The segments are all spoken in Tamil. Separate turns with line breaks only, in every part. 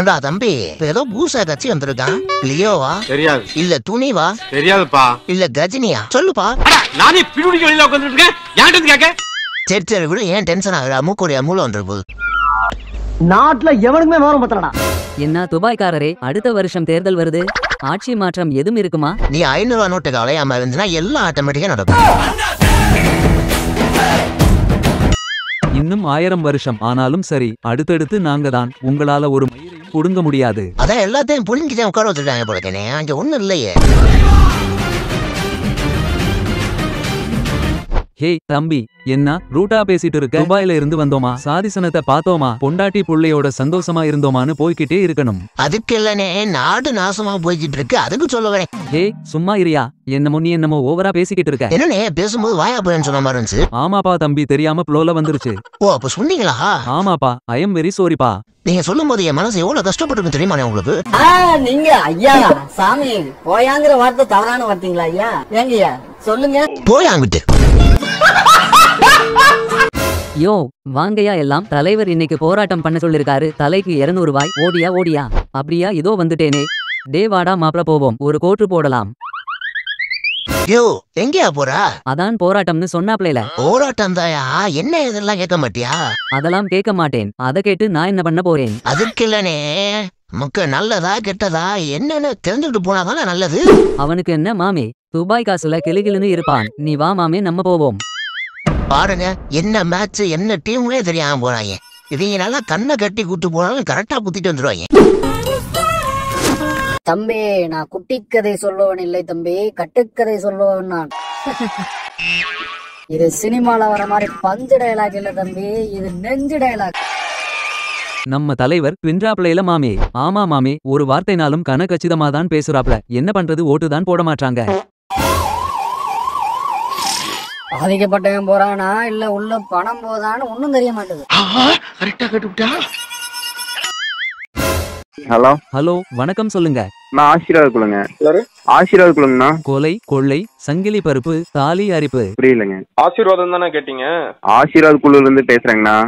ஏண்டா தம்பி ஏதோ பூசா கட்சி வந்திருக்கான். லியோவா?
தெரியாது.
இல்ல துணிவா?
தெரியாதுப்பா.
இல்ல கஜினியா? சொல்லுப்பா.
நானே பிடிக்க வெளியில உட்கார்ந்துருக்கேன். யார்கிட்ட கேக்க?
சரி சரி விடு, ஏன் டென்ஷன் ஆகுற? மூக்குடைய மூளை வந்துரு போகுது.
நாட்டுல எவனுக்குமே விவரம் பத்தலடா.
என்ன துபாய்க்காரரே, அடுத்த வருஷம் தேர்தல் வருது, ஆட்சி மாற்றம் எதுவும் இருக்குமா?
நீ 500 நோட்டுக்கு அலையாம இருந்துச்சுன்னா எல்லாம் ஆட்டோமேட்டிக்கா நடக்கும்.
இன்னும் 1000 வருஷம் ஆனாலும் சரி, அடுத்தடுத்து நாங்க தான். உங்களால ஒரு மயிரையும் புடுங்க முடியாது.
அதான் எல்லாத்தையும் புளிங்கிதான் உட்கார வச்சுட்டாங்க போலக்கனே. அங்க ஒண்ணும் இல்லையே.
ஹே தம்பி, என்ன ரூட்டா பேசிட்டு இருக்க? துபாயில இருந்து வந்தோமா, சாதிசனத்தை பார்த்தோமா, பொண்டாட்டி புள்ளையோட சந்தோஷமா இருந்தோமான்னு போய்கிட்டே இருக்கணும்.
அதுக்கு இல்லனே, நாடு நாசமா போய்கிட்டு இருக்கு, அதுக்கு சொல்ல வரேன்.
ஹே சும்மா இரியா, என்னமோ நீ என்னமோ ஓவரா பேசிக்கிட்டு இருக்க.
என்னனே பேசும்போது வாயா போயன்னு சொன்ன மாதிரி இருந்துச்சு.
ஆமாப்பா தம்பி, தெரியாம ப்ளோல வந்துருச்சு.
ஓ அப்ப சொன்னீங்களா?
ஆமாப்பா, ஐ எம் வெரி சாரிப்பா.
நீங்க சொல்லும் போது என் மனசு எவ்வளவு கஷ்டப்பட்டு தெரியுமா உங்களுக்கு?
நீங்க ஐயா சாமி போயாங்கிற வார்த்தை தவறான வார்த்தைங்களா ஐயா? ஏங்கய்யா சொல்லுங்க.
போயாங்கிட்டு
யோ வாங்கயா, எல்லாம் தலைவர் இன்னைக்கு போராட்டம் பண்ண சொல்லிருக்காரு. தலைக்கு 200 ரூபாய். ஓடியா ஓடியா. அப்படியா, இதோ வந்துட்டேனே. டே வாடா மாப்ள, போவோம், ஒரு கோட்டு போடலாம்.
யோ எங்கயா போறா?
அதான் போராட்டம்னு சொன்னாப்ல.
போராட்டம் தாயா? என்ன இதெல்லாம் கேட்க மாட்டியா?
அதெல்லாம் கேட்க மாட்டேன். அத கேட்டு நான் என்ன பண்ண போறேன்?
அதுக்கு இல்லனே, முக்க நல்லதா கெட்டதா என்னன்னு தெரிஞ்சுட்டு போனாதானே நல்லது.
அவனுக்கு என்ன மாமே, துபாய் காசுல கிளுகிளுன்னு இருப்பான். நீ வா மாமே, நம்ம போவோம்.
பாருங்க, என்ன மேட்ச் என்ன டீம்னே தெரியாம போறாங்க. இவங்க நல்லா கண்ணை கட்டி கூட்டு போனாலும் கரெக்டா குத்திட்டு வந்துருவாங்க.
தம்பி நான் குட்டி கதை சொல்லுவன் இல்லை தம்பி, கட்டுக்கதை சொல்லுவன் நான். இது சினிமால வர மாதிரி பஞ்சு டயலாக் இல்ல தம்பி, இது நெஞ்சு டயலாக்.
நம்ம தலைவர் பின்றாப்ளையில மாமே. ஆமா மாமே, ஒரு வார்த்தைனாலும் கனகச்சிதமா தான் பேசுறாப்ல. என்ன பண்றது, ஓட்டுதான் போட மாட்டாங்க.
பாதிக்கப்பட்டவன் போறானா இல்ல உள்ள பணம் போதான்னு ஒன்னும் தெரிய மாட்டேது.
ஹலோ
ஹலோ வணக்கம், சொல்லுங்க.
நான் ஆசீர்வாத் குழுங்க. ஆசீர்வாத் குழுங்கண்ணா.
கொலை கொள்ளை சங்கிலி பருப்பு தாலி அரிப்பு.
புரியலங்க.
ஆசீர்வாதம் தானே கேட்டீங்க?
ஆசீர்வாத் குழுல இருந்து பேசுறேங்கண்ணா.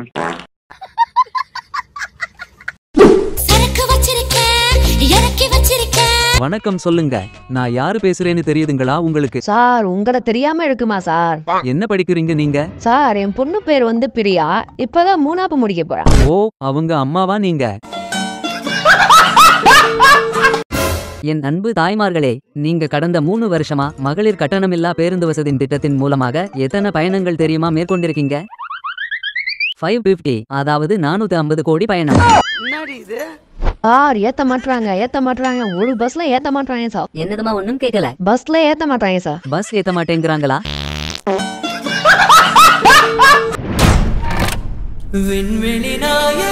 வணக்கம், சொல்லுங்க. நான் யாரு பேசுறேன்னு தெரியுதுங்களா உங்களுக்கு?
சார் உங்களை தெரியாம இருக்குமா சார்?
என்ன படிக்கிறீங்க நீங்க?
சார் என் பொண்ணு பேர் வந்து பிரியா, இப்பதான் 3ஆப்பு முடிக்க போறா.
ஓ அவங்க அம்மாவா நீங்க?
என் அன்பு தாய்மார்களே, நீங்க கடந்த 3 வருஷமா மகளிர் கட்டணமில்லா பேருந்து வசதி திட்டத்தின் மூலமாக எத்தனை பயணங்கள் தெரியுமா மேற்கொண்டிருக்கீங்க? 550, அதாவது 450 கோடி பயணம்.
சார் ஏத்த மாட்டாங்க, ஒரு பஸ்ல ஏத்த மாட்டாங்க சார்.
என்னதுமா, ஒண்ணும் கேட்கல.
பஸ்ல ஏத்த மாட்டாங்க சார்.
பஸ் ஏத்த மாட்டேங்கிறாங்களா?
விண்வெளி நாயகனே